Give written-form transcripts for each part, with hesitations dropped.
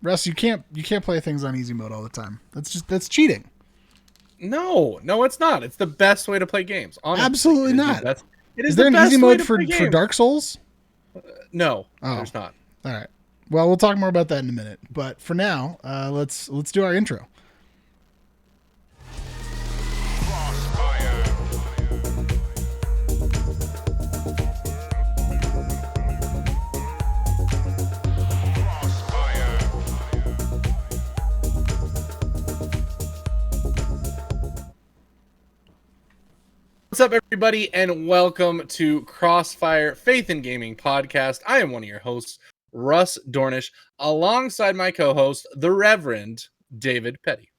Russ, you can't play things on easy mode all the time. That's cheating. No, it's not. It's the best way to play games. Honestly, Absolutely it is the not. best. It Is is there the an easy best way mode to play for games. Dark Souls? No, Oh, there's not. all right. Well, we'll talk more about that in a minute. But for now, let's do our intro. What's up, everybody, and welcome to CrossFire Faith in Gaming podcast. I am one of your hosts, Russ Dornish, alongside my co-host, the Reverend David Petty.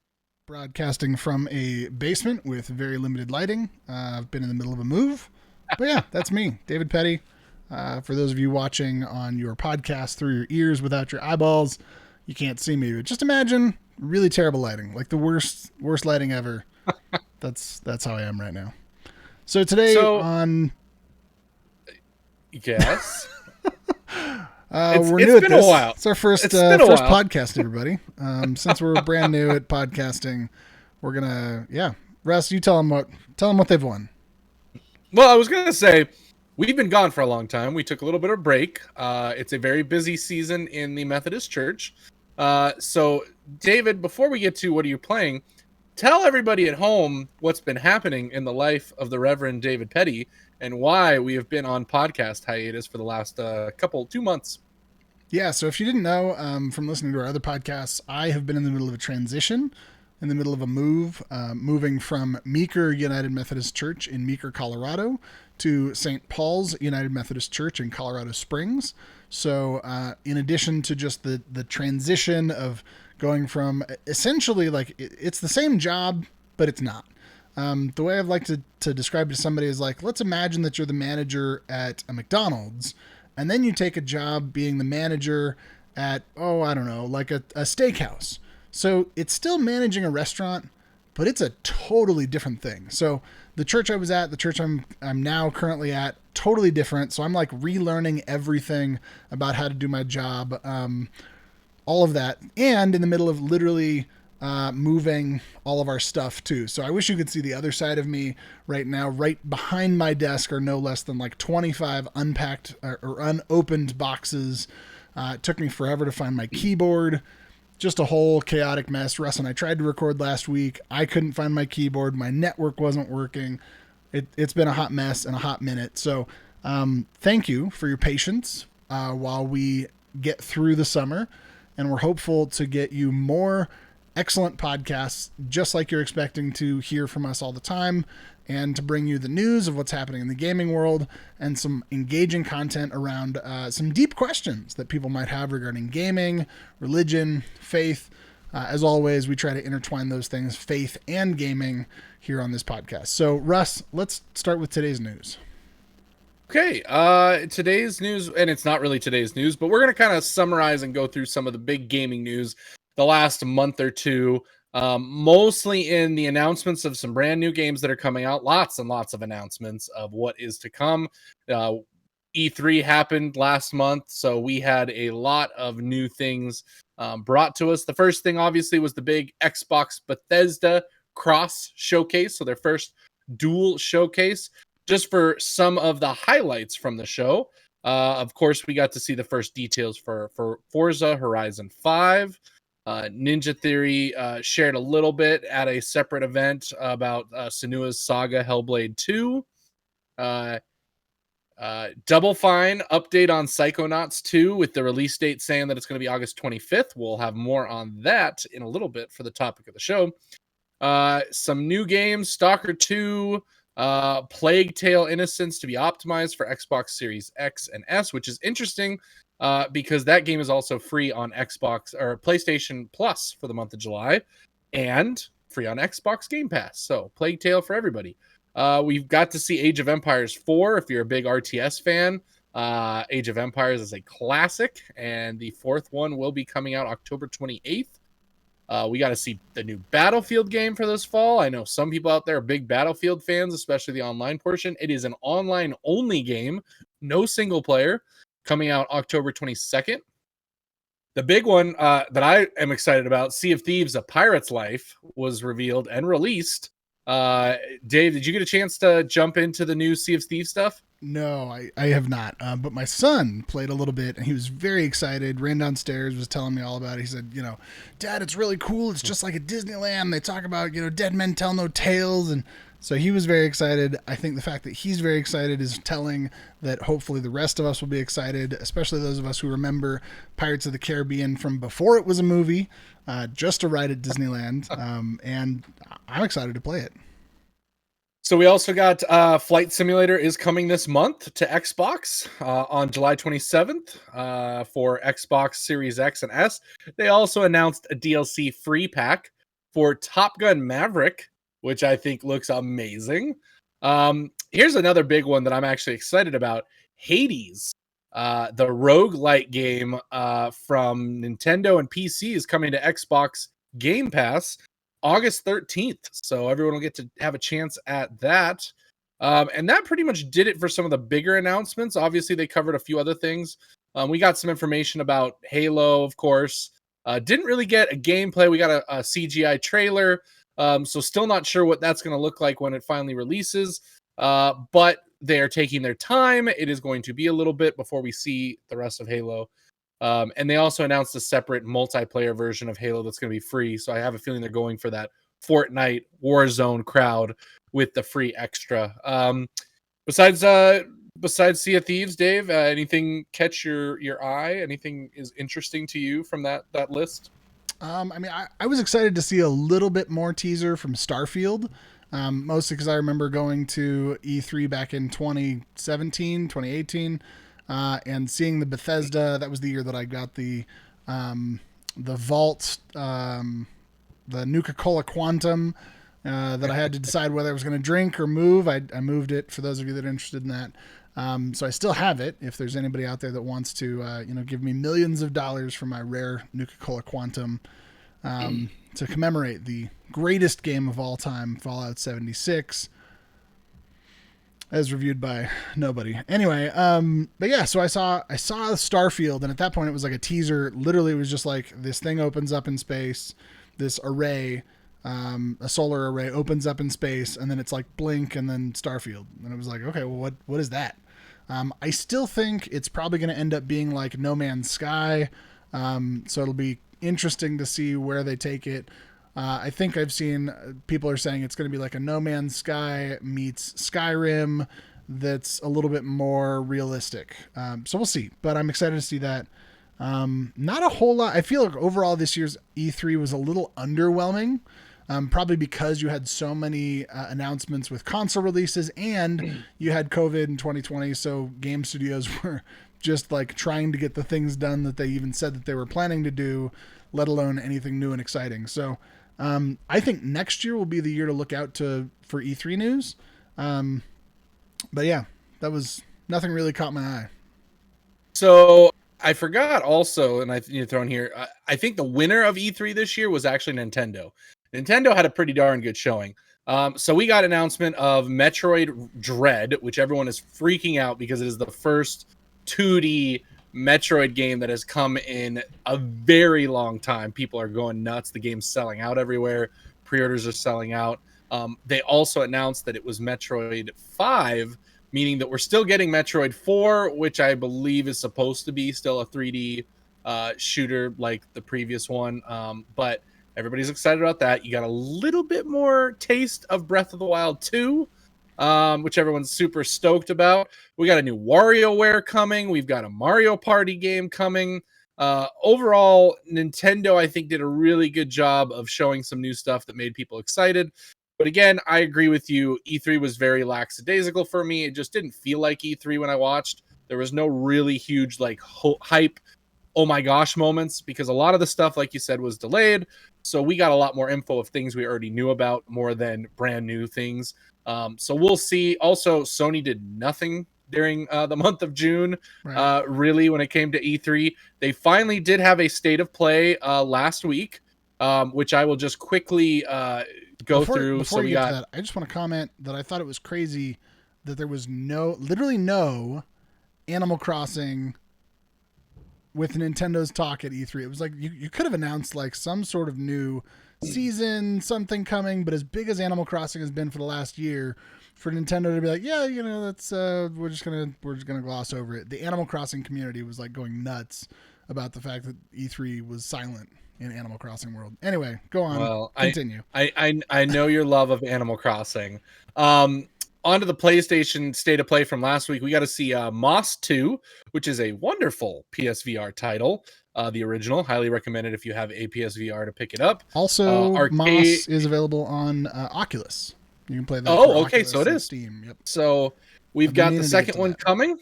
Broadcasting from a basement with very limited lighting. I've been in the middle of a move. But yeah, that's me, David Petty. For those of you watching on your podcast through your ears without your eyeballs, you can't see me. But just imagine really terrible lighting, like the worst lighting ever. That's how I am right now. So today on... Yes? we're it's new at been this. a while. It's our first podcast, everybody. Since we're brand new at podcasting, we're gonna Russ, you tell them what they've won. Well, I was gonna say we've been gone for a long time. We took a little bit of break. It's a very busy season in the Methodist Church. So David, before we get to what are you playing, tell everybody at home what's been happening in the life of the Reverend David Petty and why we have been on podcast hiatus for the last 2 months. Yeah, so if you didn't know from listening to our other podcasts, I have been in the middle of a transition, in the middle of a move, moving from Meeker United Methodist Church in Meeker, Colorado, to St. Paul's United Methodist Church in Colorado Springs. So in addition to just the transition of going from essentially like it's the same job, but it's not. The way I'd like to describe it to somebody is like, let's imagine that you're the manager at a McDonald's, and then you take a job being the manager at, I don't know, like a steakhouse. So it's still managing a restaurant, but it's a totally different thing. So the church I was at, the church I'm now currently at, totally different. So I'm like relearning everything about how to do my job, all of that, and in the middle of literally moving all of our stuff too. So I wish you could see the other side of me right now. Right behind my desk are no less than like 25 unpacked or unopened boxes. It took me forever to find my keyboard. Just a whole chaotic mess. Russ and I tried to record last week. I couldn't find my keyboard. My network wasn't working. It's been a hot mess and a hot minute. So thank you for your patience while we get through the summer. And we're hopeful to get you more excellent podcasts, just like you're expecting to hear from us all the time, and to bring you the news of what's happening in the gaming world and some engaging content around some deep questions that people might have regarding gaming, religion, faith. As always, we try to intertwine those things, faith and gaming, here on this podcast. So, Russ, let's start with today's news. Okay, today's news, and it's not really today's news, but we're going to kind of summarize and go through some of the big gaming news the last month or two, mostly in the announcements of some brand new games that are coming out. Lots and lots of announcements of what is to come. E3 happened last month, so we had a lot of new things brought to us. The first thing, obviously, was the big Xbox Bethesda Cross Showcase, so their first dual showcase. Just for some of the highlights from the show, of course, we got to see the first details for Forza Horizon 5. Ninja Theory shared a little bit at a separate event about Senua's Saga Hellblade 2. Double Fine update on Psychonauts 2 with the release date saying that it's going to be August 25th. We'll have more on that in a little bit for the topic of the show. Some new games, Stalker 2, Plague Tale Innocence to be optimized for Xbox Series X and S, which is interesting because that game is also free on Xbox or PlayStation Plus for the month of July and free on Xbox Game Pass. So Plague Tale for everybody. We've got to see Age of Empires 4 if you're a big RTS fan. Age of Empires is a classic, and the fourth one will be coming out October 28th. We got to see the new Battlefield game for this fall. I know some people out there are big Battlefield fans, especially the online portion. It is an online-only game, no single player, coming out October 22nd. The big one that I am excited about, Sea of Thieves: A Pirate's Life, was revealed and released. Dave, did you get a chance to jump into the new Sea of Thieves stuff? No, I have not. But my son played a little bit and he was very excited. Ran downstairs, was telling me all about it. He said, Dad, it's really cool. It's just like at Disneyland. They talk about, dead men tell no tales. And so he was very excited. I think the fact that he's very excited is telling that hopefully the rest of us will be excited, especially those of us who remember Pirates of the Caribbean from before it was a movie, just a ride at Disneyland. And I'm excited to play it. So we also got Flight Simulator is coming this month to Xbox on July 27th for Xbox Series X and S. They also announced a DLC free pack for Top Gun Maverick, which I think looks amazing. Here's another big one that I'm actually excited about. Hades, the roguelite game from Nintendo and PC, is coming to Xbox Game Pass August 13th. So everyone will get to have a chance at that. And that pretty much did it for some of the bigger announcements. Obviously, they covered a few other things. We got some information about Halo, of course. Didn't really get a gameplay. We got a CGI trailer. So still not sure what that's going to look like when it finally releases. But they are taking their time. It is going to be a little bit before we see the rest of Halo. And they also announced a separate multiplayer version of Halo that's going to be free. So I have a feeling they're going for that Fortnite Warzone crowd with the free extra. Besides Sea of Thieves, Dave, anything catch your eye? Anything is interesting to you from that list? I was excited to see a little bit more teaser from Starfield, mostly because I remember going to E3 back in 2017, 2018, and seeing the Bethesda. That was the year that I got the Vault, the Nuka-Cola Quantum, that I had to decide whether I was going to drink or move. I moved it, for those of you that are interested in that. So I still have it. If there's anybody out there that wants to, give me millions of dollars for my rare Nuka-Cola Quantum, to commemorate the greatest game of all time, Fallout 76, as reviewed by nobody. Anyway, but yeah, so I saw Starfield, and at that point it was like a teaser. Literally, it was just like this thing opens up in space, this array, a solar array opens up in space, and then it's like blink, and then Starfield, and it was like, okay, well, what is that? I still think it's probably going to end up being like No Man's Sky, so it'll be interesting to see where they take it. I think I've seen people are saying it's going to be like a No Man's Sky meets Skyrim that's a little bit more realistic. So we'll see, but I'm excited to see that. Not a whole lot. I feel like overall this year's E3 was a little underwhelming, probably because you had so many announcements with console releases and you had COVID in 2020, so game studios were just like trying to get the things done that they even said that they were planning to do, let alone anything new and exciting. So I think next year will be the year to look out for E3 news. But yeah, that was nothing really caught my eye. So I forgot also, and I need to throw in here, I think the winner of E3 this year was actually Nintendo. Nintendo had a pretty darn good showing. So we got announcement of Metroid Dread, which everyone is freaking out because it is the first 2D Metroid game that has come in a very long time. People are going nuts. The game's selling out everywhere. Pre-orders are selling out. They also announced that it was Metroid 5, meaning that we're still getting Metroid 4, which I believe is supposed to be still a 3D shooter like the previous one. But everybody's excited about that. You got a little bit more taste of Breath of the Wild 2, which everyone's super stoked about. We got a new WarioWare coming. We've got a Mario Party game coming. Overall, Nintendo, I think, did a really good job of showing some new stuff that made people excited. But again, I agree with you. E3 was very lackadaisical for me. It just didn't feel like E3 when I watched. There was no really huge hype, oh my gosh moments, because a lot of the stuff, like you said, was delayed. So we got a lot more info of things we already knew about more than brand new things. So we'll see. Also, Sony did nothing during the month of June, right. Really, when it came to E3. They finally did have a state of play last week, which I will just quickly go through. Before you get to that, I just want to comment that I thought it was crazy that there was literally no Animal Crossing with Nintendo's talk at E3. It was like you could have announced like some sort of new season, something coming, but as big as Animal Crossing has been for the last year, for Nintendo to be like, yeah, that's we're just gonna gloss over it. The Animal Crossing community was like going nuts about the fact that E3 was silent in Animal Crossing world. Anyway, go on. Well, Continue. I know your love of Animal Crossing. Onto the PlayStation State of Play from last week, we got to see Moss 2, which is a wonderful PSVR title. The original, highly recommended if you have a PSVR to pick it up. Also, Arcade... Moss is available on Oculus. You can play that. Oh, okay, so it is Steam. Yep. So we've got the second one coming.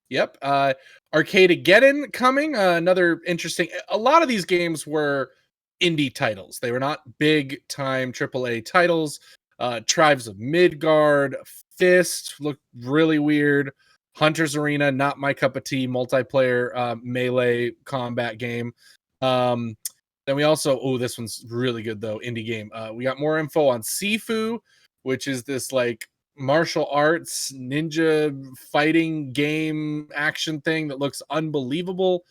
Yep. Arcadegeddon coming. Another interesting. A lot of these games were indie titles. They were not big time AAA titles. Tribes of Midgard, Fist looked really weird. Hunter's Arena, not my cup of tea. Multiplayer melee combat game. Then we also, this one's really good though. Indie game. We got more info on Sifu, which is this like martial arts ninja fighting game action thing that looks unbelievable.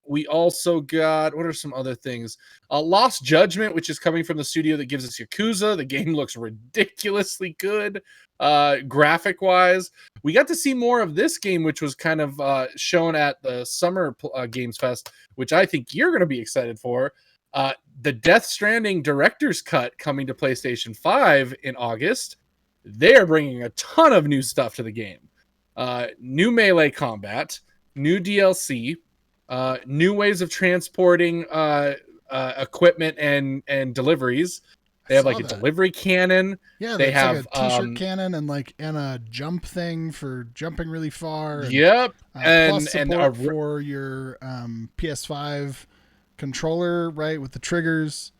We also got, what are some other things? Lost Judgment, which is coming from the studio that gives us Yakuza. The game looks ridiculously good graphic wise. We got to see more of this game, which was kind of shown at the Summer Games Fest, which I think you're going to be excited for. The Death Stranding Director's Cut coming to PlayStation 5 in August. They are bringing a ton of new stuff to the game. New melee combat, new DLC, new ways of transporting equipment and deliveries. They have like a delivery cannon. Yeah, they have like a t-shirt cannon and a jump thing for jumping really far. Yep, plus support for your PS5 controller, right, with the triggers.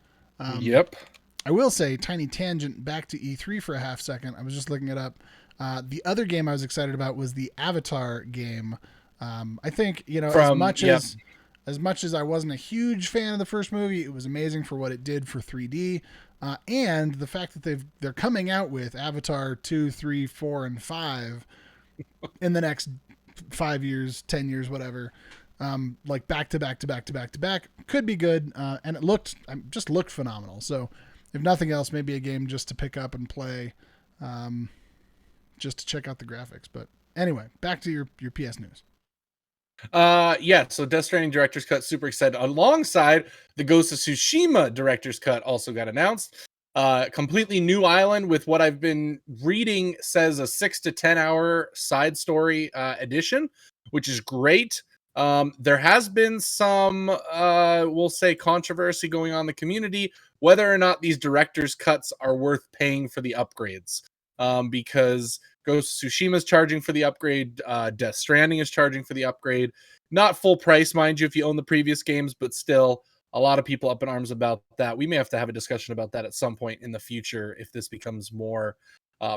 Yep. I will say, tiny tangent back to E3 for a half second. I was just looking it up. The other game I was excited about was the Avatar game. I think, as much as I wasn't a huge fan of the first movie, it was amazing for what it did for 3D. And the fact that they're coming out with Avatar 2, 3, 4, and 5 in the next 5 years, 10 years, whatever. Like back to back could be good. And it looked phenomenal. So if nothing else, maybe a game just to pick up and play, just to check out the graphics. But anyway, back to your PS news. So Death Stranding Director's Cut, super excited. Alongside the Ghost of Tsushima Director's Cut also got announced. Completely new island with what I've been reading says a 6 to 10 hour side story edition, which is great. There has been some, we'll say, controversy going on in the community whether or not these director's cuts are worth paying for the upgrades. Because Ghost of Tsushima is charging for the upgrade, Death Stranding is charging for the upgrade. Not full price, mind you, if you own the previous games, but still a lot of people up in arms about that. We may have to have a discussion about that at some point in the future if this becomes more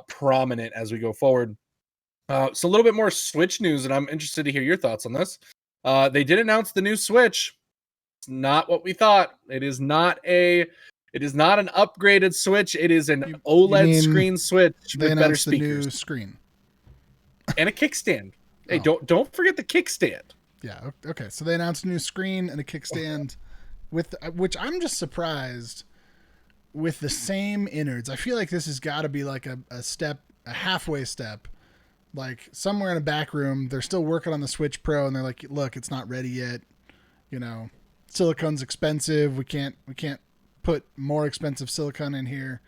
prominent as we go forward. So a little bit more Switch news, and I'm interested to hear your thoughts on this. They did announce the new Switch. It's not what we thought. It is not an upgraded Switch. It is an OLED screen Switch with better speakers. The new screen and a kickstand. Hey, don't forget the kickstand. Yeah. Okay. So they announced a new screen and a kickstand, which I'm just surprised with the same innards. I feel like this has got to be like a halfway step. Like somewhere in a back room, they're still working on the Switch Pro, and they're like, "Look, it's not ready yet. Silicon's expensive. We can't put more expensive silicon in here.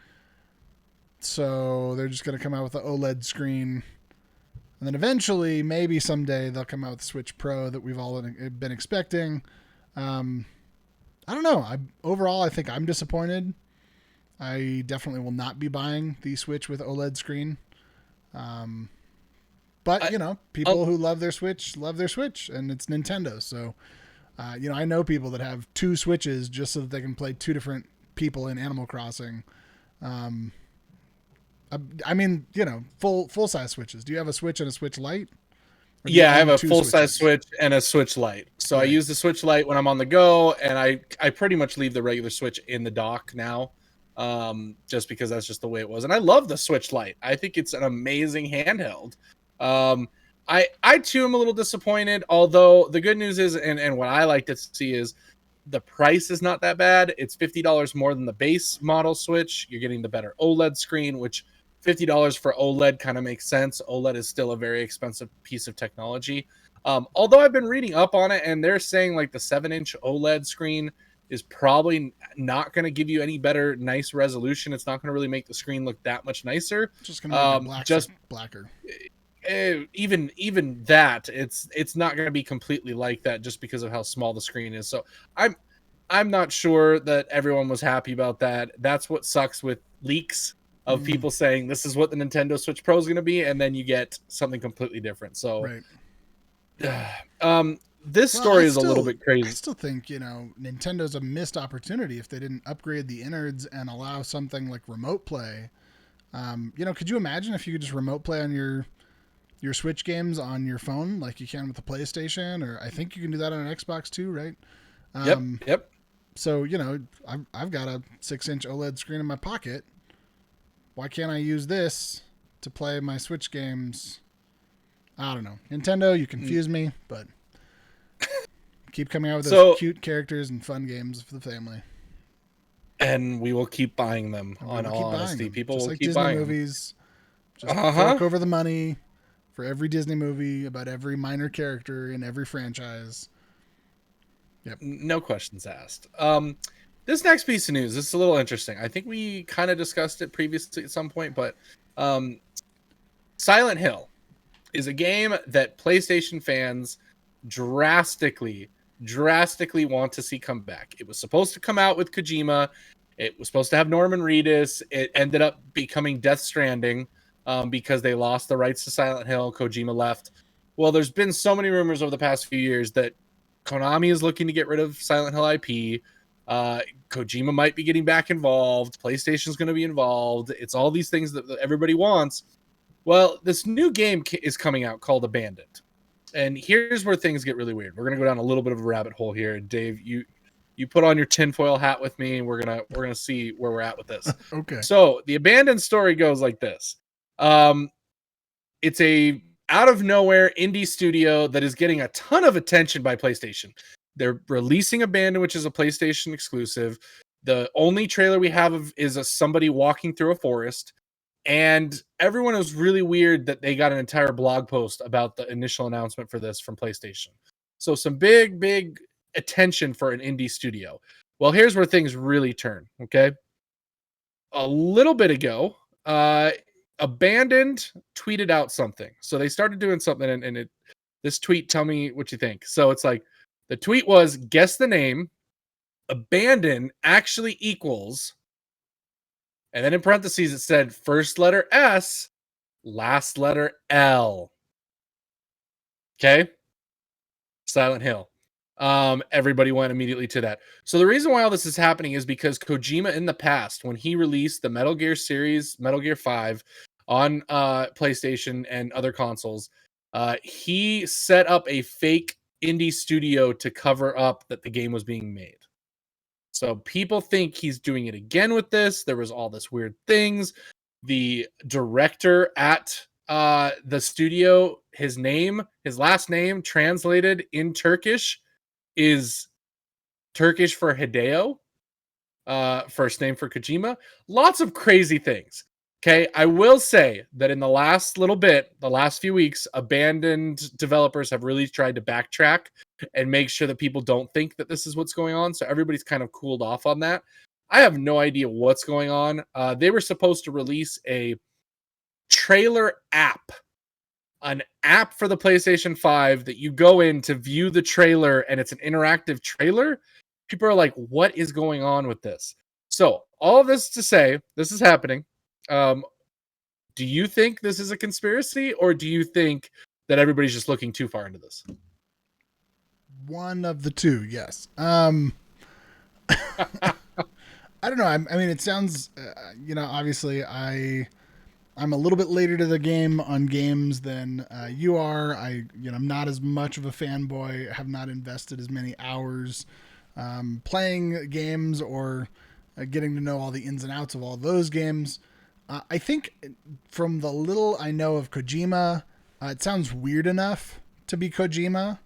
So they're just going to come out with an OLED screen, and then eventually, maybe someday, they'll come out with the Switch Pro that we've all been expecting. I don't know. Overall, I think I'm disappointed. I definitely will not be buying the Switch with OLED screen. But, people who love their Switch, and it's Nintendo. So, I know people that have 2 Switches just so that they can play 2 different people in Animal Crossing. Full-size Switches. Do you have a Switch and a Switch Lite? Yeah, I have a full-size Switch and a Switch Lite. So right. I use the Switch Lite when I'm on the go, and I pretty much leave the regular Switch in the dock now, just because that's just the way it was. And I love the Switch Lite. I think it's an amazing handheld. I too am a little disappointed. Although the good news is, and what I like to see is the price is not that bad. It's $50 more than the base model Switch. You're getting the better OLED screen, which $50 for OLED kind of makes sense. OLED is still a very expensive piece of technology. Although I've been reading up on it, and they're saying like the 7-inch OLED screen is probably not going to give you any better, nice resolution. It's not going to really make the screen look that much nicer. Just going to make your blacks just blacker. Even that, it's not going to be completely like that just because of how small the screen is. So I'm not sure that everyone was happy about that. That's what sucks with leaks of people saying this is what the Nintendo Switch Pro is going to be, and then you get something completely different. So, this story is a little bit crazy. I still think, Nintendo's a missed opportunity if they didn't upgrade the innards and allow something like remote play. Could you imagine if you could just remote play on your Switch games on your phone like you can with the PlayStation? Or I think you can do that on an Xbox too, right? Yep. So, I've got a 6-inch OLED screen in my pocket. Why can't I use this to play my Switch games? I don't know. Nintendo, you confuse me, but keep coming out with those cute characters and fun games for the family. And we will keep buying them, on all honesty. People just will like keep Disney buying movies. Just fork over the money for every Disney movie about every minor character in every franchise. Yep. No questions asked. This next piece of news, this is a little interesting. I think we kind of discussed it previously at some point, but Silent Hill is a game that PlayStation fans drastically want to see come back. It was supposed to come out with Kojima. It was supposed to have Norman Reedus. It ended up becoming Death Stranding because they lost the rights to Silent Hill. Kojima left. Well, there's been so many rumors over the past few years that Konami is looking to get rid of Silent Hill IP. Kojima might be getting back involved. PlayStation's going to be involved. It's all these things that everybody wants. Well, this new game is coming out called Abandoned. And here's where things get really weird. We're going to go down a little bit of a rabbit hole here. Dave, you put on your tinfoil hat with me, and we're going to see where we're at with this. Okay. So the Abandoned story goes like this. It's a out of nowhere indie studio that is getting a ton of attention by PlayStation. They're releasing Abandoned, which is a PlayStation exclusive. The only trailer we have is somebody walking through a forest. And everyone was really weird that they got an entire blog post about the initial announcement for this from PlayStation. So some big attention for an indie studio. Well, here's where things really turn, okay? A little bit ago, Abandoned tweeted out something. So they started doing something, and this tweet, tell me what you think. So it's like, the tweet was, guess the name, Abandon actually equals... And then in parentheses, it said first letter S, last letter L. Okay? Silent Hill. Everybody went immediately to that. So the reason why all this is happening is because Kojima in the past, when he released the Metal Gear series, Metal Gear 5, on PlayStation and other consoles, he set up a fake indie studio to cover up that the game was being made. So people think he's doing it again with this. There was all this weird things. The director at the studio, his last name translated in Turkish is Turkish for Hideo. First name for Kojima. Lots of crazy things. Okay, I will say that in the last few weeks, Abandoned developers have really tried to backtrack and make sure that people don't think that this is what's going on. So everybody's kind of cooled off on that. I have no idea what's going on. They were supposed to release a trailer app, an app for the PlayStation 5 that you go in to view the trailer, and it's an interactive trailer. People are like, what is going on with this? So all of this to say, this is happening. Do you think this is a conspiracy, or do you think that everybody's just looking too far into this? One of the two, yes. I don't know. I mean, it sounds, obviously I'm a little bit later to the game on games than you are. I'm not as much of a fanboy, have not invested as many hours playing games or getting to know all the ins and outs of all those games. I think from the little I know of Kojima It sounds weird enough to be Kojima,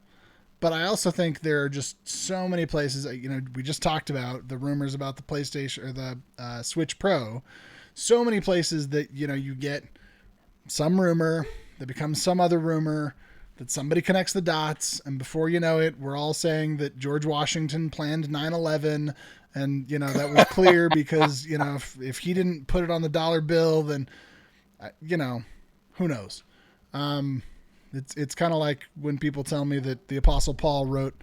but I also think there are just so many places. We just talked about the rumors about the PlayStation or the Switch Pro. So many places that you get some rumor that becomes some other rumor that somebody connects the dots, and before you know it, we're all saying that George Washington planned 9/11, and that was clear because if he didn't put it on the dollar bill, then who knows. It's kind of like when people tell me that the Apostle Paul wrote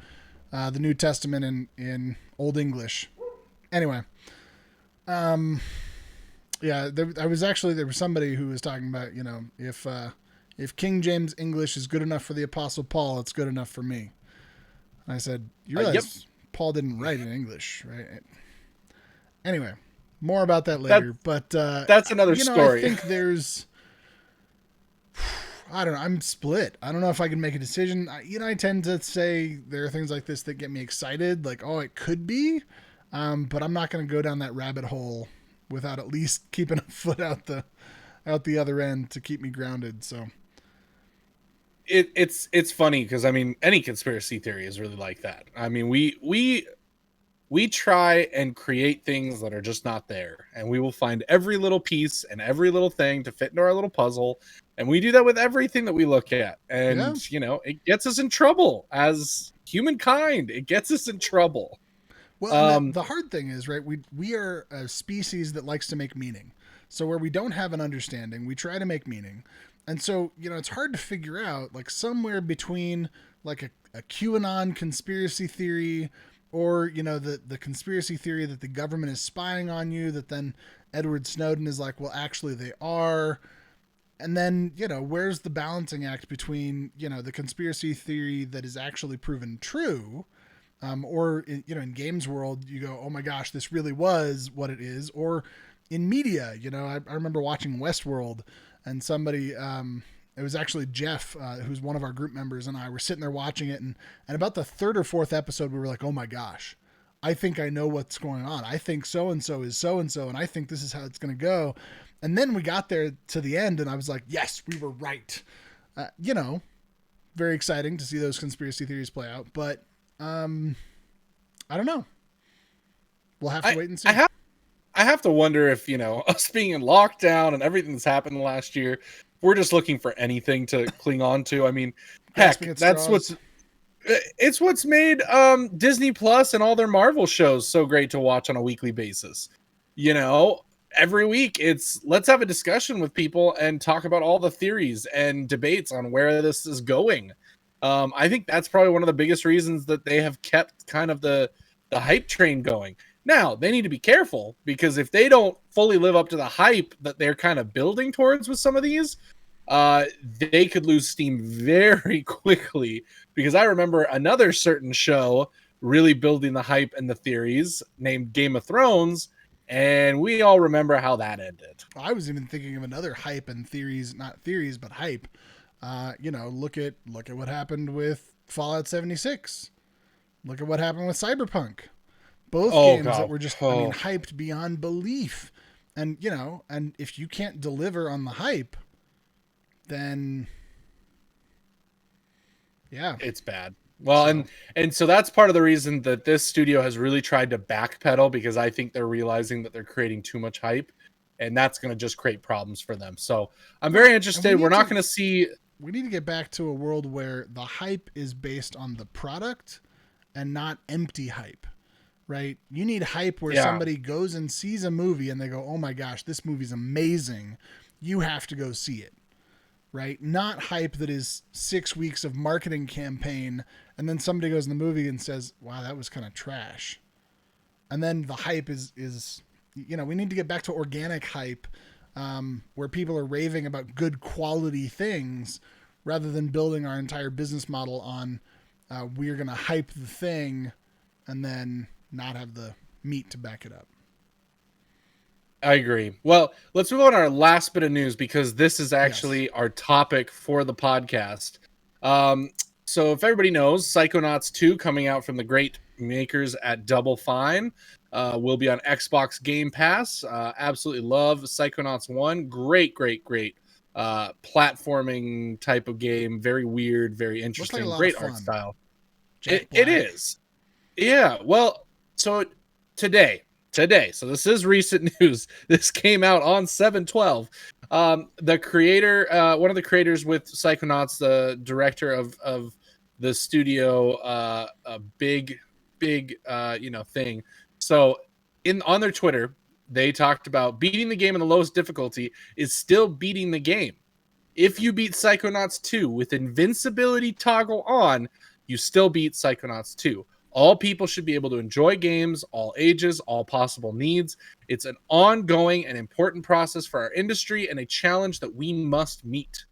the New Testament in Old English. Anyway, yeah, there was somebody who was talking about if King James English is good enough for the Apostle Paul, it's good enough for me. And I said, you realize Yep. Paul didn't write in English, right? Anyway, more about that later. But that's another story. I think I don't know. I'm split. I don't know if I can make a decision. I tend to say there are things like this that get me excited, like, oh, it could be, but I'm not going to go down that rabbit hole without at least keeping a foot out the other end to keep me grounded. So it's funny because I mean any conspiracy theory is really like that. I mean we try and create things that are just not there, and we will find every little piece and every little thing to fit into our little puzzle, and we do that with everything that we look at. And it gets us in trouble as humankind. It gets us in trouble. Well, and the hard thing is, right, we are a species that likes to make meaning. So where we don't have an understanding, we try to make meaning. And so, it's hard to figure out, like, somewhere between, like, a QAnon conspiracy theory or, the conspiracy theory that the government is spying on you, that then Edward Snowden is like, well, actually they are. And then, where's the balancing act between, the conspiracy theory that is actually proven true, or in games world, you go, oh my gosh, this really was what it is. Or in media, I remember watching Westworld, and somebody, it was actually Jeff, who's one of our group members, and I were sitting there watching it, and about the third or fourth episode, we were like, oh my gosh, I think I know what's going on. I think so-and-so is so-and-so, and I think this is how it's going to go. And then we got there to the end, and I was like, yes, we were right. Very exciting to see those conspiracy theories play out, but I don't know. We'll have to wait and see. I have to wonder if, us being in lockdown and everything that's happened last year, we're just looking for anything to cling on to. I mean, heck, it's what's made Disney Plus and all their Marvel shows so great to watch on a weekly basis. Every week let's have a discussion with people and talk about all the theories and debates on where this is going. I think that's probably one of the biggest reasons that they have kept kind of the hype train going. Now, they need to be careful, because if they don't fully live up to the hype that they're kind of building towards with some of these, they could lose steam very quickly. Because I remember another certain show really building the hype and the theories named Game of Thrones, and we all remember how that ended. I was even thinking of another hype and theories, not theories, but hype. Look at what happened with Fallout 76. Look at what happened with Cyberpunk. Both games that were just, hyped beyond belief. And, and if you can't deliver on the hype, then yeah, it's bad. Well, and so that's part of the reason that this studio has really tried to backpedal, because I think they're realizing that they're creating too much hype, and that's going to just create problems for them. So I'm very interested. We're not going to see. We need to get back to a world where the hype is based on the product and not empty hype. Right? You need hype where somebody goes and sees a movie and they go, oh my gosh, this movie's amazing. You have to go see it. Right? Not hype that is 6 weeks of marketing campaign, and then somebody goes in the movie and says, wow, that was kind of trash. And then the hype is we need to get back to organic hype, where people are raving about good quality things rather than building our entire business model on we're going to hype the thing and then not have the meat to back it up. I agree. Well, let's move on to our last bit of news, because this is actually our topic for the podcast. So if everybody knows, Psychonauts 2, coming out from the great makers at Double Fine, will be on Xbox Game Pass. Absolutely love Psychonauts 1. Great platforming type of game. Very weird, very Looks like a interesting, lot of great art fun. style. Jack It Black. is. Yeah. Well, so today, so this is recent news. This came out on 7/12. The creator, one of the creators with Psychonauts, the director of the studio, a big thing. So on their Twitter, they talked about beating the game in the lowest difficulty is still beating the game. If you beat Psychonauts 2 with invincibility toggle on, you still beat Psychonauts 2. All people should be able to enjoy games, all ages, all possible needs. It's an ongoing and important process for our industry and a challenge that we must meet.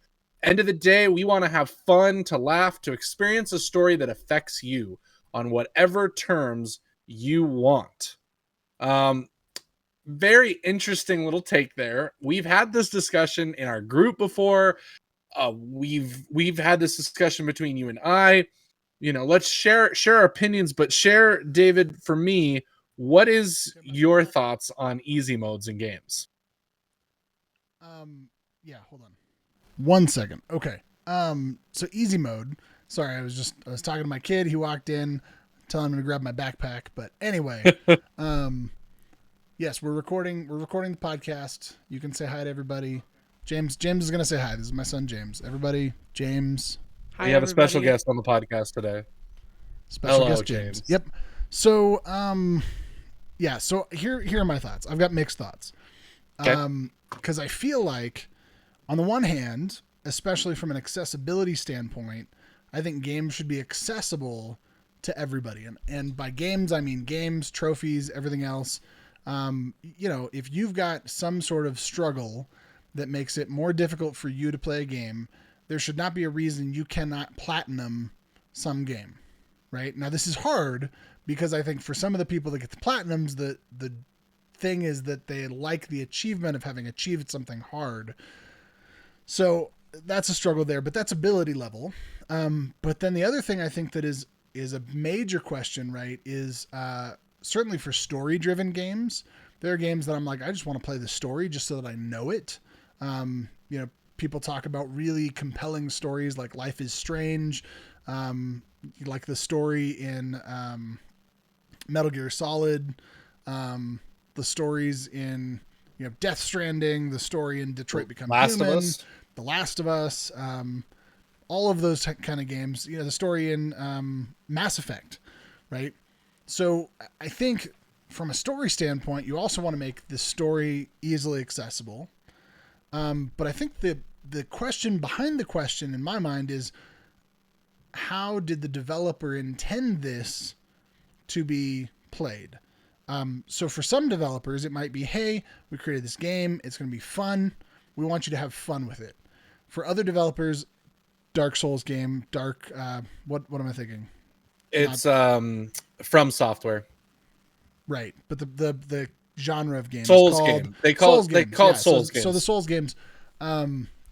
End of the day, we want to have fun, to laugh, to experience a story that affects you on whatever terms you want. Very interesting little take there. We've had this discussion in our group before. We've had this discussion between you and I. Let's share our opinions, but share, David, for me, what is your thoughts on easy modes in games? Yeah, hold on 1 second. Okay. So easy mode. Sorry, I was talking to my kid. He walked in, telling him to grab my backpack. But anyway, yes, we're recording the podcast. You can say hi to everybody. James is gonna say hi. This is my son James. Everybody, James. Hi, we have everybody. A special guest on the podcast today. Special guest James. Yep. So yeah, so here are my thoughts. I've got mixed thoughts. Okay. Because I feel like, on the one hand, especially from an accessibility standpoint, I think games should be accessible to everybody. And by games, I mean games, trophies, everything else. If you've got some sort of struggle that makes it more difficult for you to play a game, there should not be a reason you cannot platinum some game, right? Now, this is hard because I think for some of the people that get the platinums, the thing is that they like the achievement of having achieved something hard. So that's a struggle there, but that's ability level. But then the other thing I think that is a major question, right, is certainly for story-driven games. There are games that I'm like, I just want to play the story just so that I know it. People talk about really compelling stories like Life is Strange, like the story in Metal Gear Solid, the stories in Death Stranding, the story in Detroit Become Human, The Last of Us, all of those kind of games. The story in Mass Effect, right? So I think from a story standpoint, you also want to make the story easily accessible. But I think the question behind the question in my mind is, how did the developer intend this to be played? So for some developers, it might be, hey, we created this game. It's going to be fun. We want you to have fun with it. For other developers, Dark Souls game, what am I thinking? It's From Software. Right. But the genre of game Souls game. They call it Souls games. So the Souls games,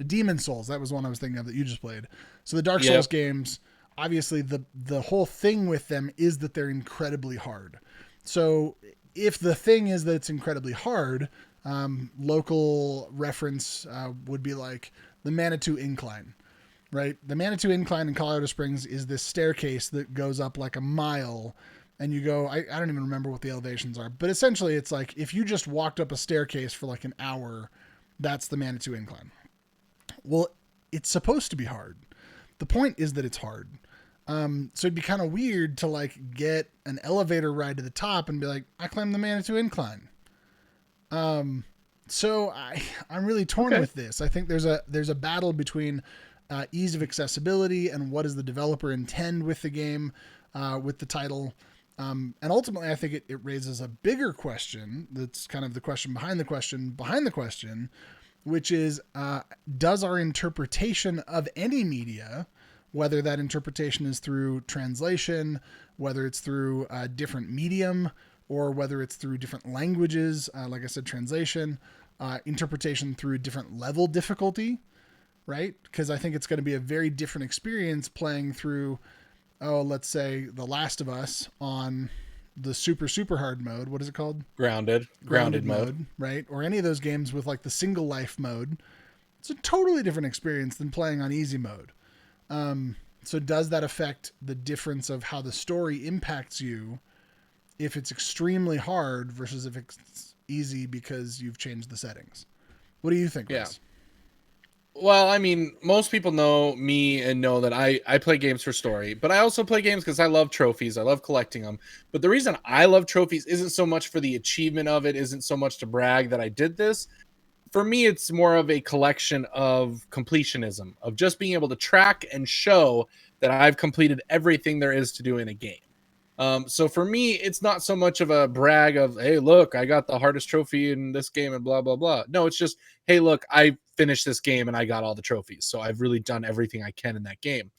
Demon Souls, that was one I was thinking of that you just played. So the Dark Souls games, obviously the whole thing with them is that they're incredibly hard. So if the thing is that it's incredibly hard, local reference would be like the Manitou Incline, right? The Manitou Incline in Colorado Springs is this staircase that goes up like a mile, and you go, I don't even remember what the elevations are, but essentially it's like if you just walked up a staircase for like an hour, that's the Manitou Incline. Well, it's supposed to be hard. The point is that it's hard. So it'd be kind of weird to like get an elevator ride to the top and be like, I climbed the Manitou Incline. So I'm really torn with this. I think there's a battle between ease of accessibility and what does the developer intend with the game, with the title. And ultimately, I think it raises a bigger question. That's kind of the question behind the question, which is, does our interpretation of any media, whether that interpretation is through translation, whether it's through a different medium, or whether it's through different languages, like I said, translation, interpretation through different level difficulty, right? Because I think it's going to be a very different experience playing through, let's say The Last of Us on the super, super hard mode. What is it called? Grounded mode. Right? Or any of those games with like the single life mode. It's a totally different experience than playing on easy mode. So does that affect the difference of how the story impacts you if it's extremely hard versus if it's easy because you've changed the settings? What do you think, Yeah. Russ? Well, I mean, most people know me and know that I play games for story, but I also play games because I love trophies. I love collecting them. But the reason I love trophies isn't so much for the achievement of it, isn't so much to brag that I did this. For me, it's more of a collection of completionism, of just being able to track and show that I've completed everything there is to do in a game. So for me, it's not so much of a brag of, hey, look, I got the hardest trophy in this game and blah, blah, blah. No, it's just, hey, look, I finished this game and I got all the trophies. So I've really done everything I can in that game.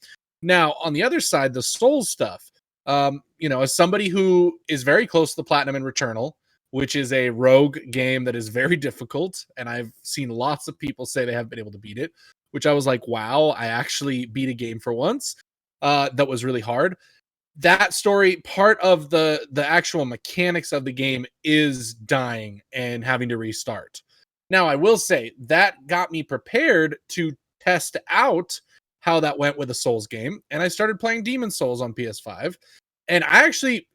Now, on the other side, the Souls stuff, as somebody who is very close to the Platinum in Returnal, which is a rogue game that is very difficult. And I've seen lots of people say they haven't been able to beat it, which I was like, wow, I actually beat a game for once that was really hard. That story, part of the actual mechanics of the game is dying and having to restart. Now, I will say that got me prepared to test out how that went with a Souls game, and I started playing Demon Souls on PS5. And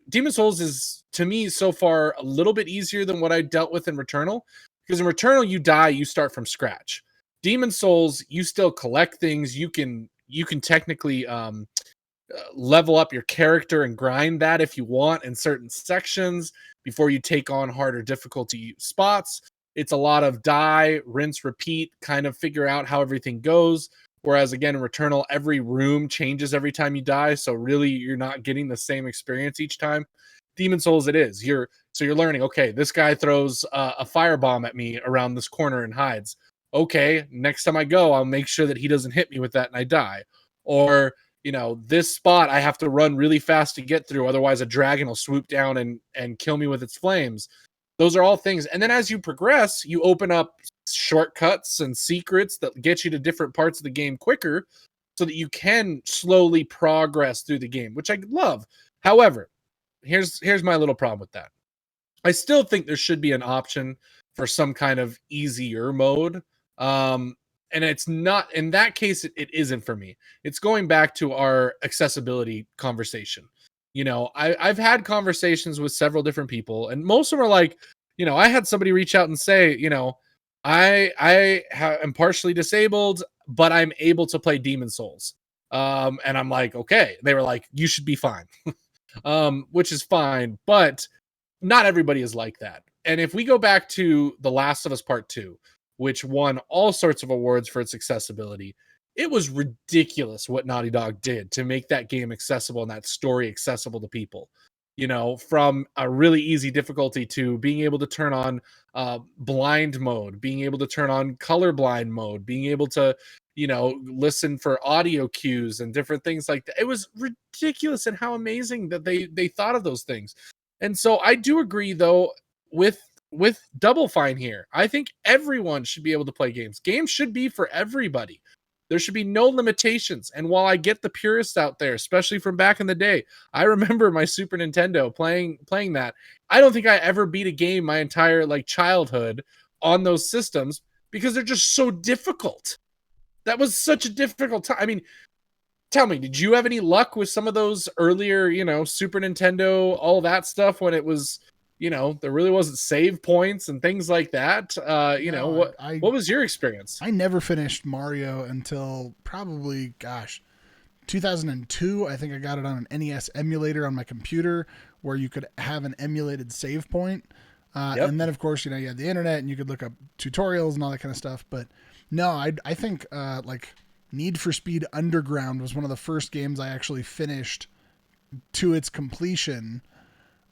Demon Souls is, to me, so far a little bit easier than what I dealt with in Returnal, because in Returnal you die, you start from scratch. Demon Souls, you still collect things. You can technically level up your character and grind that if you want in certain sections before you take on harder difficulty spots. It's a lot of die, rinse, repeat, kind of figure out how everything goes. Whereas again, in Returnal, every room changes every time you die. So really you're not getting the same experience each time. Demon Souls, it is. You're learning, okay, this guy throws a firebomb at me around this corner and hides. Okay, next time I go, I'll make sure that he doesn't hit me with that and I die. Or this spot I have to run really fast to get through. Otherwise a dragon will swoop down and kill me with its flames. Those are all things. And then as you progress, you open up shortcuts and secrets that get you to different parts of the game quicker so that you can slowly progress through the game, which I love. However, here's my little problem with that. I still think there should be an option for some kind of easier mode. And it's not, in that case, it isn't for me. It's going back to our accessibility conversation. I've had conversations with several different people, and most of them are like, I had somebody reach out and say, I am partially disabled, but I'm able to play Demon Souls. And I'm like, okay. They were like, you should be fine, which is fine, but not everybody is like that. And if we go back to The Last of Us Part 2, which won all sorts of awards for its accessibility, it was ridiculous what Naughty Dog did to make that game accessible and that story accessible to people. From a really easy difficulty to being able to turn on blind mode, being able to turn on colorblind mode, being able to, listen for audio cues and different things like that. It was ridiculous, and how amazing that they thought of those things. And so I do agree, though, with Double Fine here. I think everyone should be able to play games. Games should be for everybody. There should be no limitations. And while I get the purists out there, especially from back in the day, I remember my Super Nintendo playing that. I don't think I ever beat a game my entire childhood on those systems because they're just so difficult. That was such a difficult time. I mean, tell me, did you have any luck with some of those earlier, Super Nintendo, all that stuff when it was, there really wasn't save points and things like that? No, what was your experience? I never finished Mario until probably, 2002. I think I got it on an NES emulator on my computer where you could have an emulated save point. Yep. And then, of course, you had the internet and you could look up tutorials and all that kind of stuff. But no, I think Need for Speed Underground was one of the first games I actually finished to its completion.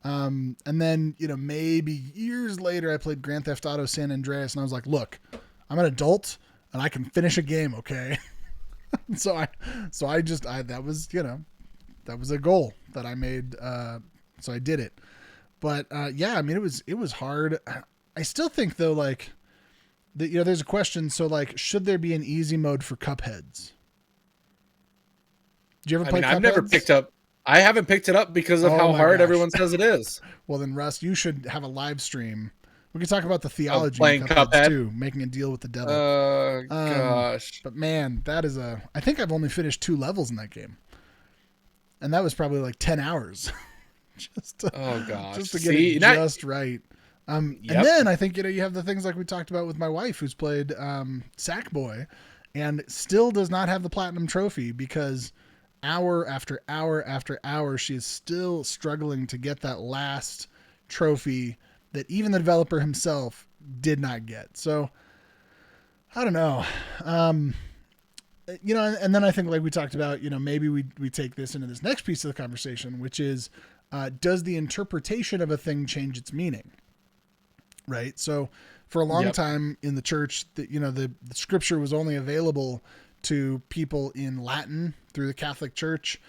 And then, maybe years later I played Grand Theft Auto San Andreas and I was like, look, I'm an adult and I can finish a game. Okay. that was a goal that I made. So I did it, but, yeah, I mean, it was hard. I still think though, there's a question. So should there be an easy mode for Cupheads? Did you ever play Cupheads? I haven't picked it up because of how hard everyone says it is. Well, then, Russ, you should have a live stream We could talk about the Of theology in playing Cuphead Cuphead. too, making a deal with the devil. Gosh. But man, that is I think I've only finished 2 levels in that game, and that was probably like 10 hours, Oh gosh. just to get it See, not. just right. And Yep. then I think you have the things like we talked about with my wife, who's played Sackboy, and still does not have the platinum trophy because hour after hour after hour, she is still struggling to get that last trophy that even the developer himself did not get. So I don't know. And then I think like we talked about, maybe we take this into this next piece of the conversation, which is, does the interpretation of a thing change its meaning? Right. So for a long time in the church, the scripture was only available to people in Latin through the Catholic Church.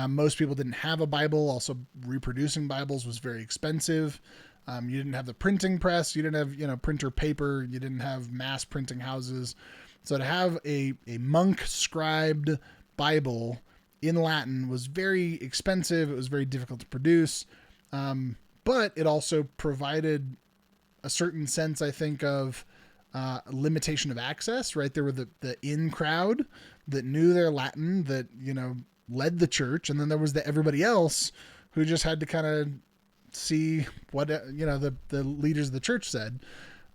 Most people didn't have a Bible. Also, reproducing Bibles was very expensive. You didn't have the printing press. You didn't have, printer paper. You didn't have mass printing houses. So to have a monk scribed Bible in Latin was very expensive. It was very difficult to produce. But it also provided a certain sense, I think, of limitation of access, right? There were the in crowd that knew their Latin, that, led the church. And then there was everybody else who just had to kind of see what, the leaders of the church said.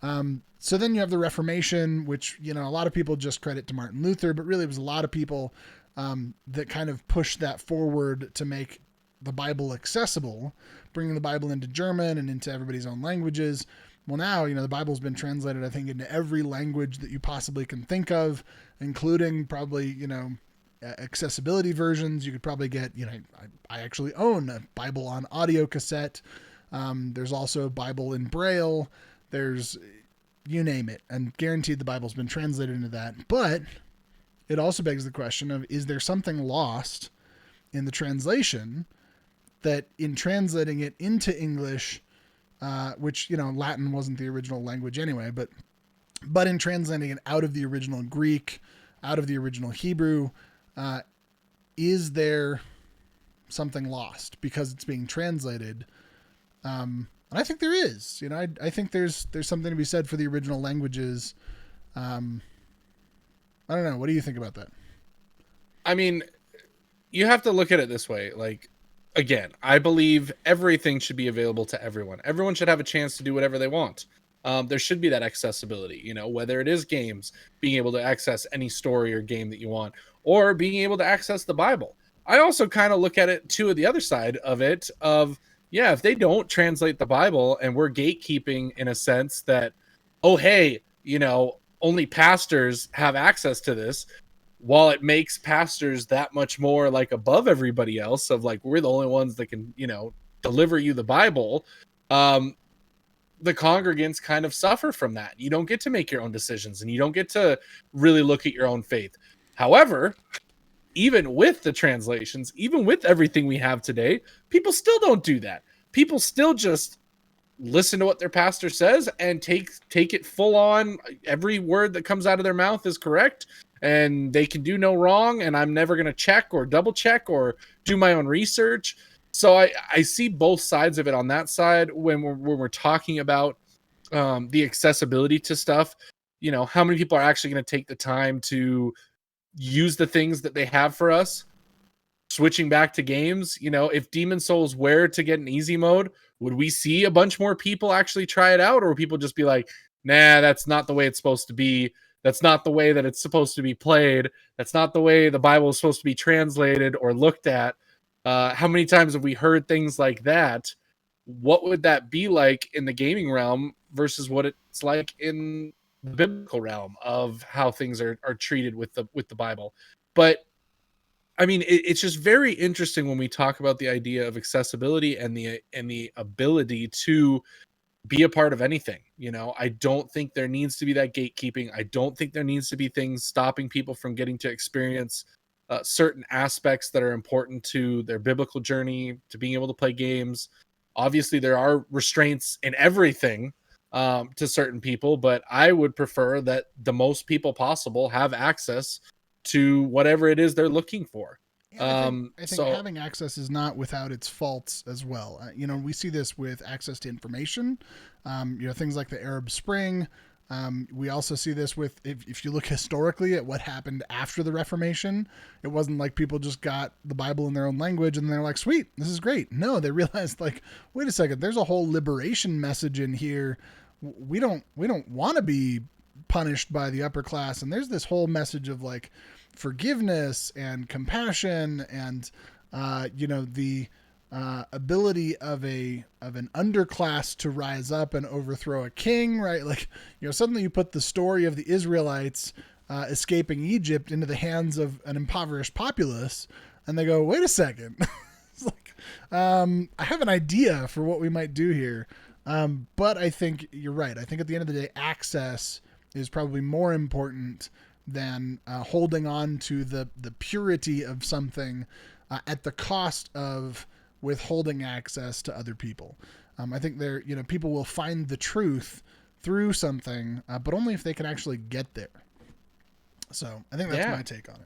So then you have the Reformation, which, a lot of people just credit to Martin Luther, but really it was a lot of people that kind of pushed that forward to make the Bible accessible, bringing the Bible into German and into everybody's own languages. Well, now, the Bible's been translated, I think, into every language that you possibly can think of, including probably, accessibility versions. You could probably get, I actually own a Bible on audio cassette. There's also a Bible in Braille. There's, you name it, and guaranteed the Bible's been translated into that. But it also begs the question of, is there something lost in the translation that in translating it into English, which, Latin wasn't the original language anyway, but in translating it out of the original Greek, out of the original Hebrew, is there something lost because it's being translated? And I think there is, I think there's something to be said for the original languages. I don't know. What do you think about that? I mean, you have to look at it this way. Like, again, I believe everything should be available to everyone. Everyone should have a chance to do whatever they want. There should be that accessibility, whether it is games, being able to access any story or game that you want, or being able to access the Bible. I also kind of look at it too, the other side of it of, yeah, if they don't translate the Bible and we're gatekeeping in a sense that, oh, hey, only pastors have access to this, while it makes pastors that much more like above everybody else of like, we're the only ones that can, deliver you the Bible. The congregants kind of suffer from that. You don't get to make your own decisions and you don't get to really look at your own faith. However, even with the translations, even with everything we have today, people still don't do that. People still just listen to what their pastor says and take it full on. Every word that comes out of their mouth is correct and they can do no wrong. And I'm never going to check or double check or do my own research. So I see both sides of it on that side when we're talking about the accessibility to stuff. How many people are actually going to take the time to use the things that they have for us? Switching back to games, if Demon Souls were to get an easy mode, would we see a bunch more people actually try it out? Or would people just be like, nah, that's not the way it's supposed to be. That's not the way that it's supposed to be played. That's not the way the Bible is supposed to be translated or looked at. How many times have we heard things like that? What would that be like in the gaming realm versus what it's like in the biblical realm of how things are treated with the Bible? But I mean, it's just very interesting when we talk about the idea of accessibility and the ability to be a part of anything. I don't think there needs to be that gatekeeping. I don't think there needs to be things stopping people from getting to experience certain aspects that are important to their biblical journey, to being able to play games. Obviously, there are restraints in everything to certain people, but I would prefer that the most people possible have access to whatever it is they're looking for. Yeah, I think So having access is not without its faults as well. We see this with access to information. Things like the Arab Spring. We also see this with if you look historically at what happened after the Reformation. It wasn't like people just got the Bible in their own language and they're like, "Sweet, this is great." No, they realized like, "Wait a second, there's a whole liberation message in here. We don't want to be punished by the upper class, and there's this whole message of like forgiveness and compassion and the ability of an underclass to rise up and overthrow a king, right? Like, suddenly you put the story of the Israelites escaping Egypt into the hands of an impoverished populace, and they go, wait a second. It's like, I have an idea for what we might do here. But I think you're right. I think at the end of the day, access is probably more important than holding on to the purity of something at the cost of withholding access to other people. I think people will find the truth through something, but only if they can actually get there. So I think that's my take on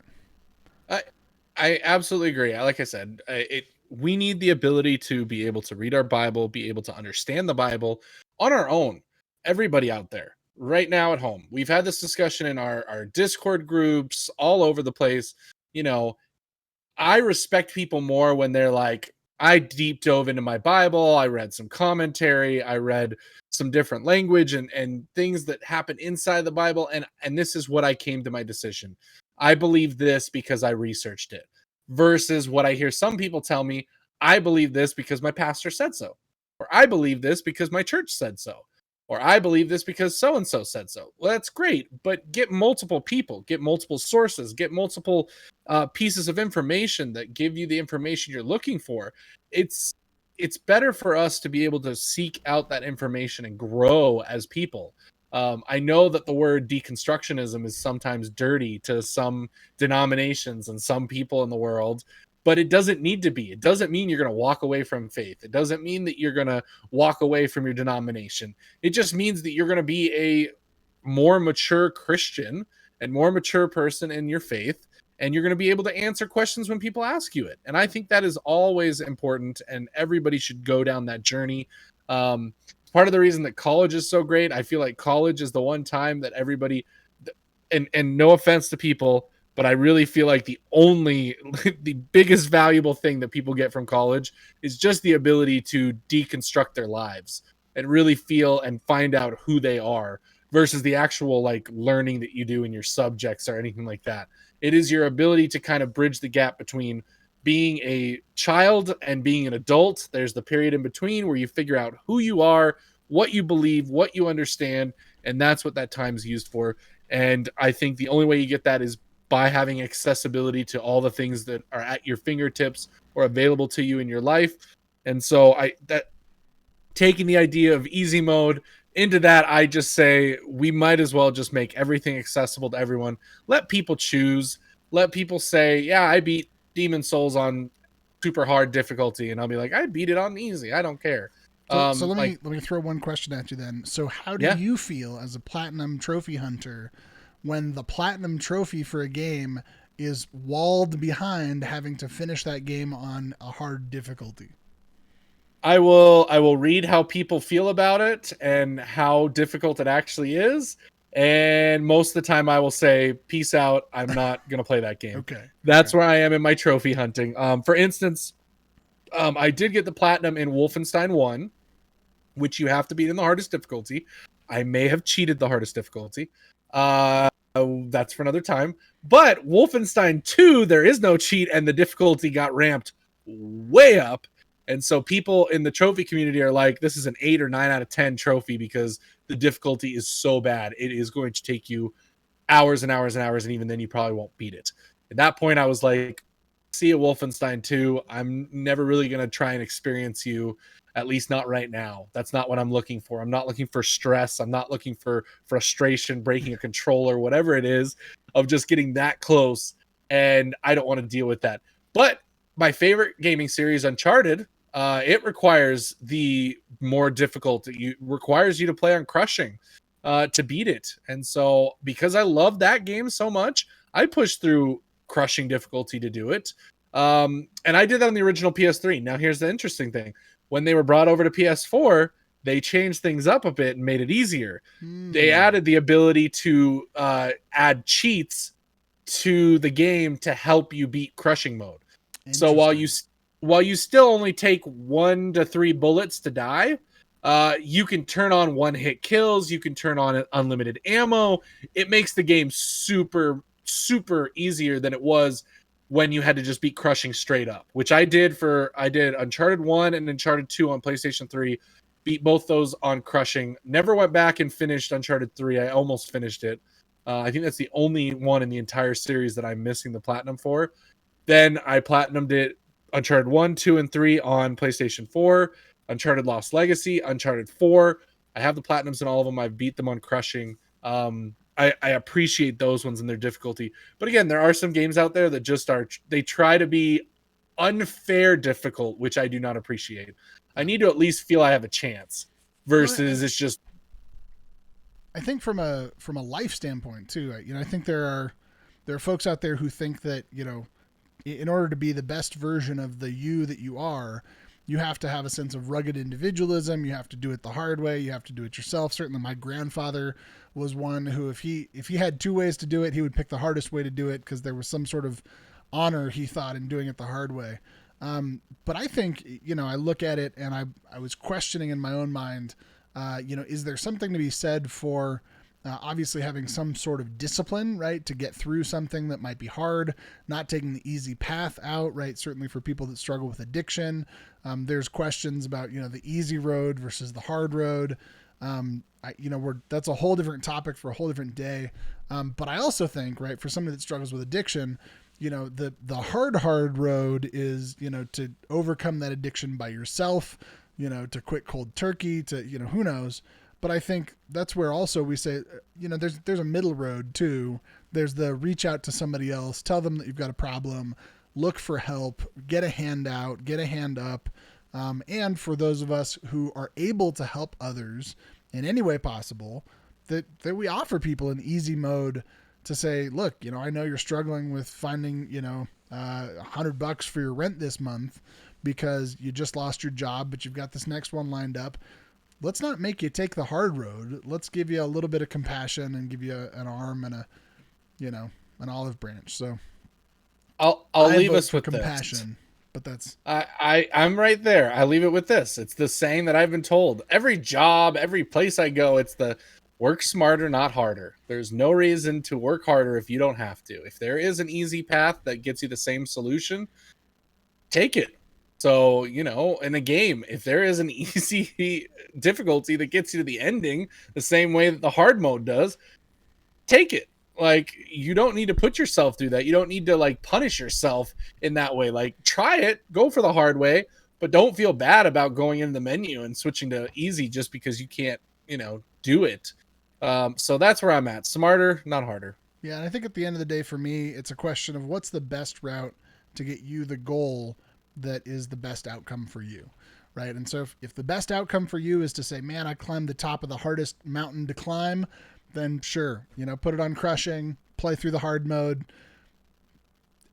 it. I absolutely agree. Like I said, we need the ability to be able to read our Bible, be able to understand the Bible on our own. Everybody out there right now at home, we've had this discussion in our Discord groups all over the place. I respect people more when they're like, I deep dove into my Bible, I read some commentary, I read some different language and things that happen inside the Bible, and this is what I came to my decision. I believe this because I researched it, versus what I hear some people tell me, I believe this because my pastor said so, or I believe this because my church said so, or I believe this because so-and-so said so. Well, that's great, but get multiple people, get multiple sources, get multiple pieces of information that give you the information you're looking for. It's better for us to be able to seek out that information and grow as people. I know that the word deconstructionism is sometimes dirty to some denominations and some people in the world, but it doesn't need to be. It doesn't mean you're going to walk away from faith. It doesn't mean that you're going to walk away from your denomination. It just means that you're going to be a more mature Christian and more mature person in your faith, and you're going to be able to answer questions when people ask you it. And I think that is always important, and everybody should go down that journey. Part of the reason that college is so great, I feel like college is the one time that everybody, and no offense to people, but I really feel like the biggest valuable thing that people get from college is just the ability to deconstruct their lives and really feel and find out who they are, versus the actual like learning that you do in your subjects or anything like that. It is your ability to kind of bridge the gap between being a child and being an adult. There's the period in between where you figure out who you are, what you believe, what you understand, and that's what that time is used for. And I think the only way you get that is by having accessibility to all the things that are at your fingertips or available to you in your life. And so taking the idea of easy mode into that, I just say we might as well just make everything accessible to everyone. Let people choose. Let people say, yeah, I beat Demon Souls on super hard difficulty, and I'll be like, I beat it on easy. I don't care. So let me throw one question at you then. So how do you feel as a platinum trophy hunter when the platinum trophy for a game is walled behind having to finish that game on a hard difficulty? I will read how people feel about it and how difficult it actually is. And most of the time I will say, peace out. I'm not going to play that game. Okay. That's where I am in my trophy hunting. For instance, I did get the platinum in Wolfenstein 1, which you have to beat in the hardest difficulty. I may have cheated the hardest difficulty. That's for another time. But Wolfenstein 2, there is no cheat, and the difficulty got ramped way up. And so people in the trophy community are like, this is an 8 or 9 out of 10 trophy because the difficulty is so bad. It is going to take you hours and hours and hours, and even then you probably won't beat it. At that point, I was like, see a Wolfenstein 2. I'm never really going to try and experience you, at least not right now. That's not what I'm looking for. I'm not looking for stress. I'm not looking for frustration, breaking a controller, whatever it is, of just getting that close. And I don't want to deal with that. But my favorite gaming series, Uncharted, it requires the more difficult. It requires you to play on crushing to beat it. And so because I love that game so much, I pushed through crushing difficulty to do it. And I did that on the original PS3. Now here's the interesting thing. When they were brought over to PS4, they changed things up a bit and made it easier. They added the ability to add cheats to the game to help you beat crushing mode. So while you still only take 1 to 3 bullets to die, you can turn on one hit kills, you can turn on unlimited ammo. It makes the game super easier than it was when you had to just beat crushing straight up, which I did Uncharted 1 and Uncharted 2 on PlayStation 3. Beat both those on crushing. Never went back and finished Uncharted 3. I almost finished it. I think that's the only one in the entire series that I'm missing the platinum for. Then I platinumed it Uncharted 1, 2, and 3 on PlayStation 4, Uncharted Lost Legacy, Uncharted 4. I have the platinums in all of them. I've beat them on crushing. I appreciate those ones and their difficulty. But again, there are some games out there that they try to be unfair difficult, which I do not appreciate. I need to at least feel I have a chance versus it's just. I think from a life standpoint too, I think there are folks out there who think that, in order to be the best version of the you that you are, you have to have a sense of rugged individualism. You have to do it the hard way. You have to do it yourself. Certainly my grandfather was one who, if he had 2 ways to do it, he would pick the hardest way to do it because there was some sort of honor, he thought, in doing it the hard way. But I think, I look at it and I was questioning in my own mind, is there something to be said for obviously having some sort of discipline, right, to get through something that might be hard, not taking the easy path out, right? Certainly for people that struggle with addiction, there's questions about, the easy road versus the hard road. That's a whole different topic for a whole different day. But I also think, right, for somebody that struggles with addiction, the hard road is, to overcome that addiction by yourself, to quit cold turkey, to, who knows. But I think that's where also we say, there's a middle road too. There's the reach out to somebody else, tell them that you've got a problem, look for help, get a hand out, get a hand up. And for those of us who are able to help others in any way possible, that we offer people an easy mode to say, look, I know you're struggling with finding, $100 for your rent this month because you just lost your job, but you've got this next one lined up. Let's not make you take the hard road. Let's give you a little bit of compassion and give you an arm and an olive branch. So I'll leave us with compassion, this. But that's I'm right there. I leave it with this. It's the saying that I've been told. Every job, every place I go, it's the work smarter, not harder. There's no reason to work harder if you don't have to. If there is an easy path that gets you the same solution, take it. So, in a game, if there is an easy difficulty that gets you to the ending the same way that the hard mode does, take it. Like, you don't need to put yourself through that. You don't need to punish yourself in that way. Try it, go for the hard way, but don't feel bad about going in the menu and switching to easy just because you can't, do it. So that's where I'm at. Smarter, not harder. Yeah. And I think at the end of the day, for me, it's a question of what's the best route to get you the goal that is the best outcome for you. Right. And so if the best outcome for you is to say, man, I climbed the top of the hardest mountain to climb, then sure, put it on crushing, play through the hard mode,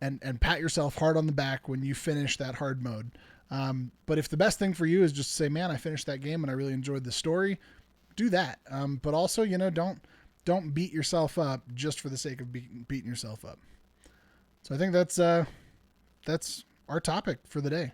and pat yourself hard on the back when you finish that hard mode. But if the best thing for you is just to say, man, I finished that game and I really enjoyed the story, do that. But also, don't beat yourself up just for the sake of beating yourself up. So I think that's our topic for the day.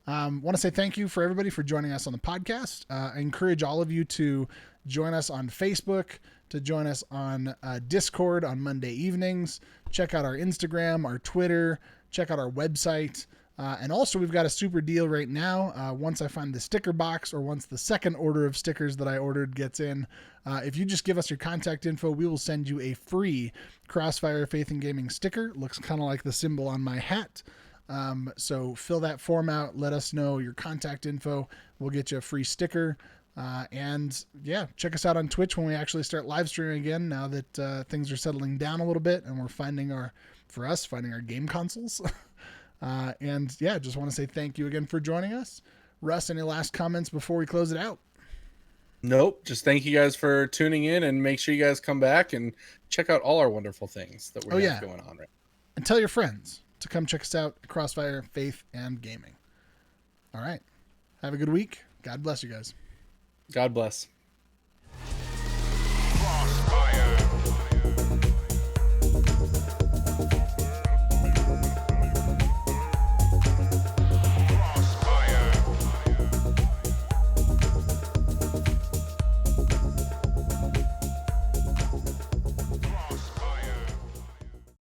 Want to say thank you for everybody for joining us on the podcast. I encourage all of you to join us on Facebook, to join us on Discord on Monday evenings. Check out our Instagram, our Twitter, check out our website. And also we've got a super deal right now. Once I find the sticker box or once the second order of stickers that I ordered gets in, if you just give us your contact info, we will send you a free CrossFire Faith and Gaming sticker. Looks kind of like the symbol on my hat. So fill that form out. Let us know your contact info. We'll get you a free sticker. And yeah, check us out on Twitch when we actually start live streaming again, now that things are settling down a little bit and we're finding our game consoles. And yeah, just want to say thank you again for joining us. Russ, any last comments before we close it out? Nope. Just thank you guys for tuning in, and make sure you guys come back and check out all our wonderful things that we have going on right now. And tell your friends. to come check us out at Crossfire, Faith, and Gaming. All right. Have a good week. God bless you guys. God bless.